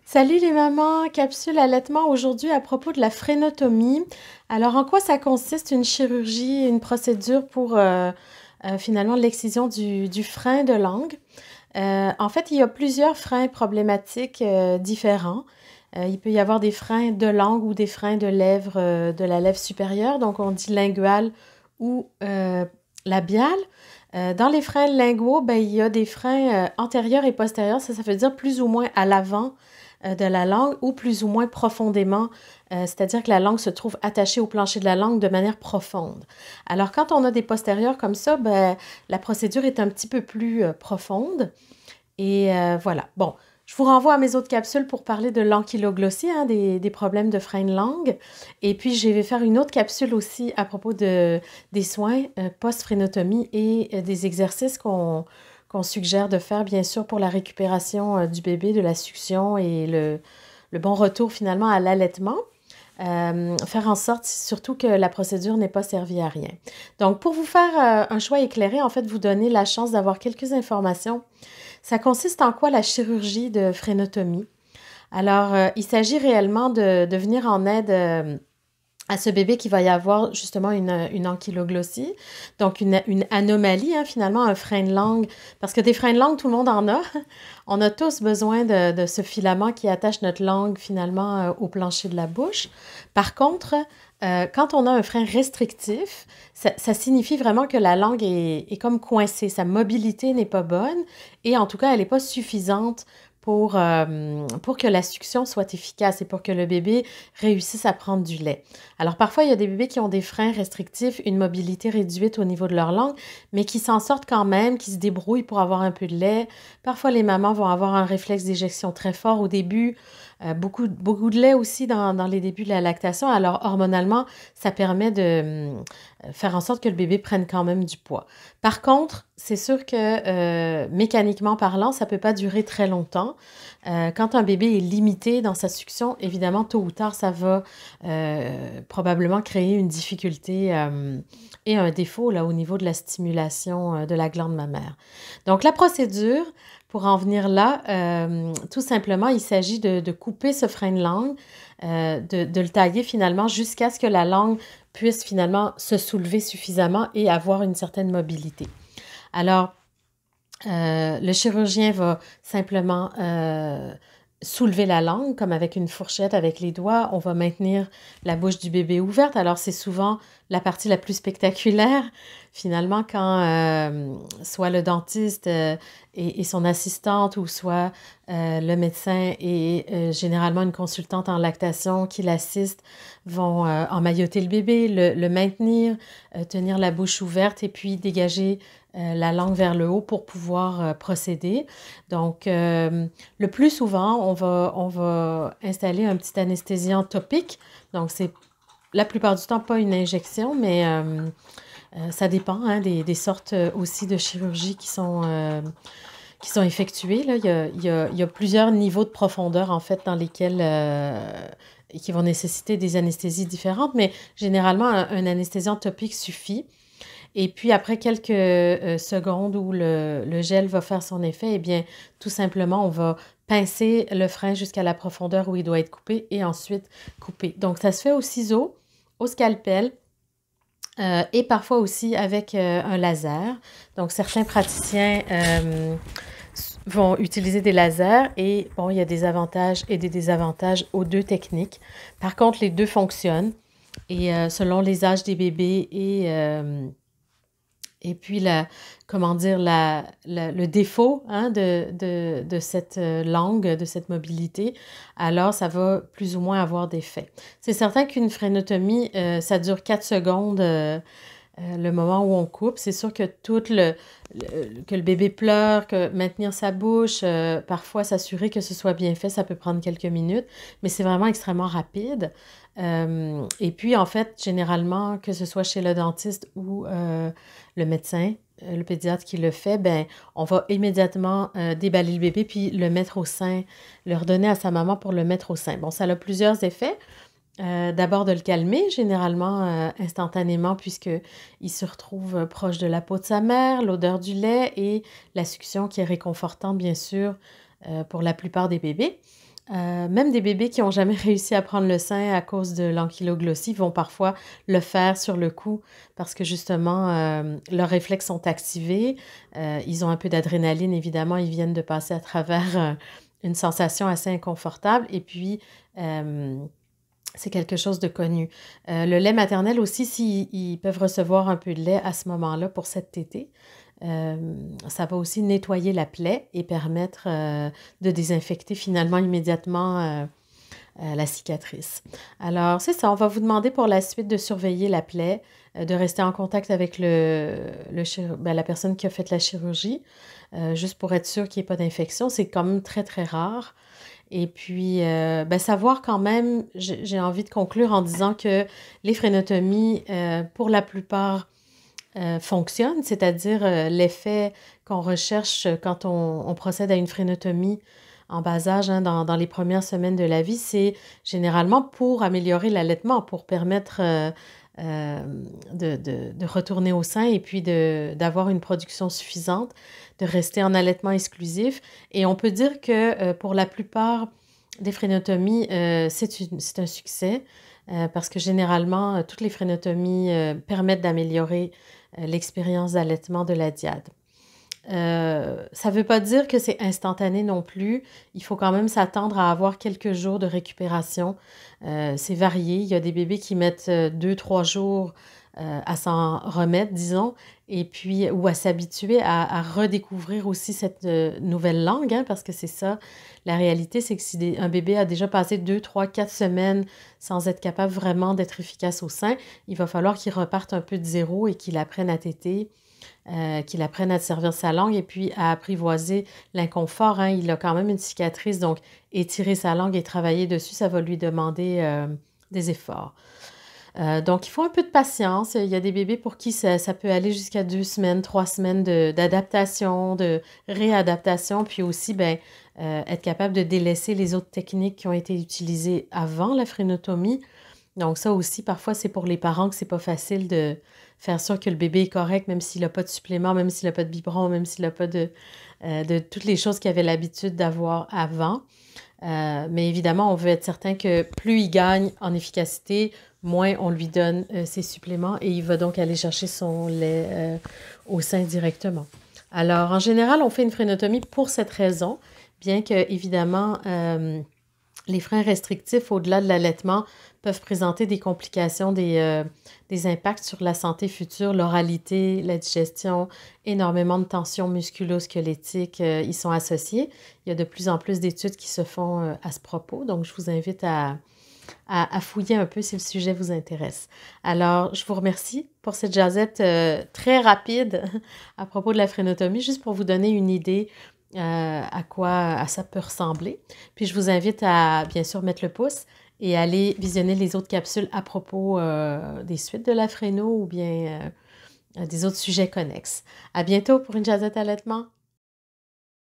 Salut les mamans, capsule allaitement aujourd'hui à propos de la frénotomie. Alors en quoi ça consiste une chirurgie, une procédure pour finalement l'excision du frein de langue? En fait, il y a plusieurs freins problématiques différents. Il peut y avoir des freins de langue ou des freins de lèvres, de la lèvre supérieure, donc on dit lingual ou labial. Dans les freins linguaux, ben, il y a des freins antérieurs et postérieurs, ça veut dire plus ou moins à l'avant de la langue ou plus ou moins profondément, c'est-à-dire que la langue se trouve attachée au plancher de la langue de manière profonde. Alors quand on a des postérieurs comme ça, ben, la procédure est un petit peu plus profonde. Et voilà. Bon, je vous renvoie à mes autres capsules pour parler de l'ankyloglossie, hein, des problèmes de frein de langue. Et puis, je vais faire une autre capsule aussi à propos des soins post-frénotomie et des exercices qu'on suggère de faire, bien sûr, pour la récupération du bébé, de la succion et le bon retour finalement à l'allaitement. Faire en sorte surtout que la procédure n'ait pas servi à rien. Donc, pour vous faire un choix éclairé, en fait, vous donner la chance d'avoir quelques informations. Ça consiste en quoi la chirurgie de frénotomie? Alors, il s'agit réellement de venir en aide à ce bébé qui va y avoir justement une ankyloglossie, donc une anomalie, hein, finalement, un frein de langue, parce que des freins de langue, tout le monde en a. On a tous besoin de ce filament qui attache notre langue finalement au plancher de la bouche. Par contre, quand on a un frein restrictif, ça signifie vraiment que la langue est comme coincée, sa mobilité n'est pas bonne et en tout cas, elle n'est pas suffisante pour que la succion soit efficace et pour que le bébé réussisse à prendre du lait. Alors parfois, il y a des bébés qui ont des freins restrictifs, une mobilité réduite au niveau de leur langue, mais qui s'en sortent quand même, qui se débrouillent pour avoir un peu de lait. Parfois, les mamans vont avoir un réflexe d'éjection très fort au début, beaucoup de lait aussi dans les débuts de la lactation. Alors hormonalement, ça permet de faire en sorte que le bébé prenne quand même du poids. Par contre, c'est sûr que mécaniquement parlant, ça ne peut pas durer très longtemps. Quand un bébé est limité dans sa succion, évidemment, tôt ou tard, ça va probablement créer une difficulté et un défaut là, au niveau de la stimulation de la glande mammaire. Donc, la procédure, pour en venir là, tout simplement, il s'agit de couper ce frein de langue, de le tailler finalement jusqu'à ce que la langue puisse finalement se soulever suffisamment et avoir une certaine mobilité. Alors, le chirurgien va simplement soulever la langue, comme avec une fourchette, avec les doigts. On va maintenir la bouche du bébé ouverte. Alors, c'est souvent la partie la plus spectaculaire, finalement, quand soit le dentiste et son assistante ou soit le médecin et généralement une consultante en lactation qui l'assiste vont emmailloter le bébé, le maintenir, tenir la bouche ouverte et puis dégager la langue vers le haut pour pouvoir procéder. Donc, le plus souvent, on va installer un petit anesthésiant topique. Donc, c'est la plupart du temps pas une injection, mais ça dépend hein, des sortes aussi de chirurgie qui sont effectuées. Là. Il y a plusieurs niveaux de profondeur, en fait, dans lesquels qui vont nécessiter des anesthésies différentes, mais généralement, un anesthésiant topique suffit. Et puis après quelques secondes où le gel va faire son effet, eh bien, tout simplement, on va pincer le frein jusqu'à la profondeur où il doit être coupé et ensuite couper. Donc, ça se fait au ciseau, au scalpel et parfois aussi avec un laser. Donc, certains praticiens vont utiliser des lasers et bon, il y a des avantages et des désavantages aux deux techniques. Par contre, les deux fonctionnent et selon les âges des bébés et puis, comment dire, le défaut hein, de cette langue, de cette mobilité, alors ça va plus ou moins avoir des faits. C'est certain qu'une frénotomie, ça dure 4 secondes, le moment où on coupe. C'est sûr que que le bébé pleure, que maintenir sa bouche, parfois s'assurer que ce soit bien fait, ça peut prendre quelques minutes, mais c'est vraiment extrêmement rapide. Et puis, en fait, généralement, que ce soit chez le dentiste ou le médecin, le pédiatre qui le fait, ben, on va immédiatement déballer le bébé puis le mettre au sein, le redonner à sa maman pour le mettre au sein. Bon, ça a plusieurs effets. D'abord de le calmer, généralement instantanément, puisqu'il se retrouve proche de la peau de sa mère, l'odeur du lait et la succion qui est réconfortante, bien sûr, pour la plupart des bébés. Même des bébés qui ont jamais réussi à prendre le sein à cause de l'ankyloglossie vont parfois le faire sur le coup parce que justement, leurs réflexes sont activés. Ils ont un peu d'adrénaline évidemment, ils viennent de passer à travers, une sensation assez inconfortable et puis, c'est quelque chose de connu. Le lait maternel aussi, s'ils peuvent recevoir un peu de lait à ce moment-là pour cette tétée, ça va aussi nettoyer la plaie et permettre, de désinfecter finalement immédiatement, la cicatrice. Alors c'est ça, on va vous demander pour la suite de surveiller la plaie, de rester en contact avec la personne qui a fait la chirurgie, juste pour être sûr qu'il y ait pas d'infection. C'est quand même très, très rare et puis, savoir quand même j'ai envie de conclure en disant que les frénotomies, pour la plupart, fonctionnent, c'est-à-dire, l'effet qu'on recherche quand on procède à une frénotomie en bas âge, hein, dans les premières semaines de la vie, c'est généralement pour améliorer l'allaitement, pour permettre, de retourner au sein et puis d'avoir une production suffisante, de rester en allaitement exclusif et on peut dire que, pour la plupart des frénotomies, c'est un succès, parce que généralement, toutes les frénotomies, permettent d'améliorer, l'expérience d'allaitement de la diade. Ça ne veut pas dire que c'est instantané non plus. Il faut quand même s'attendre à avoir quelques jours de récupération. C'est varié. Il y a des bébés qui mettent, 2-3 jours, à s'en remettre, disons et puis ou à s'habituer à redécouvrir aussi cette, nouvelle langue, hein, parce que c'est ça, la réalité, c'est que si un bébé a déjà passé 2-3-4 semaines sans être capable vraiment d'être efficace au sein, il va falloir qu'il reparte un peu de zéro et qu'il apprenne à téter, qu'il apprenne à servir sa langue et puis à apprivoiser l'inconfort, hein. Il a quand même une cicatrice, donc étirer sa langue et travailler dessus, ça va lui demander, des efforts. Donc il faut un peu de patience. Il y a des bébés pour qui ça peut aller jusqu'à 2 semaines, 3 semaines d'adaptation, de réadaptation, puis aussi, être capable de délaisser les autres techniques qui ont été utilisées avant la frénotomie. Donc ça aussi, parfois, c'est pour les parents que c'est pas facile de faire sûr que le bébé est correct, même s'il a pas de supplément, même s'il a pas de biberon, même s'il a pas de toutes les choses qu'il avait l'habitude d'avoir avant. Mais évidemment, on veut être certain que plus il gagne en efficacité, moins on lui donne, ses suppléments et il va donc aller chercher son lait, au sein directement. Alors en général, on fait une frénotomie pour cette raison, bien que évidemment, les freins restrictifs, au-delà de l'allaitement, peuvent présenter des complications, des impacts sur la santé future, l'oralité, la digestion, énormément de tensions musculo-squelettiques y sont associées. Il y a de plus en plus d'études qui se font à ce propos, donc je vous invite à fouiller un peu si le sujet vous intéresse. Alors, je vous remercie pour cette jasette très rapide à propos de la frénotomie, juste pour vous donner une idée à quoi ça peut ressembler. Puis je vous invite à, bien sûr, mettre le pouce et aller visionner les autres capsules à propos des suites de la fréno ou bien des autres sujets connexes. À bientôt pour une jasette allaitement.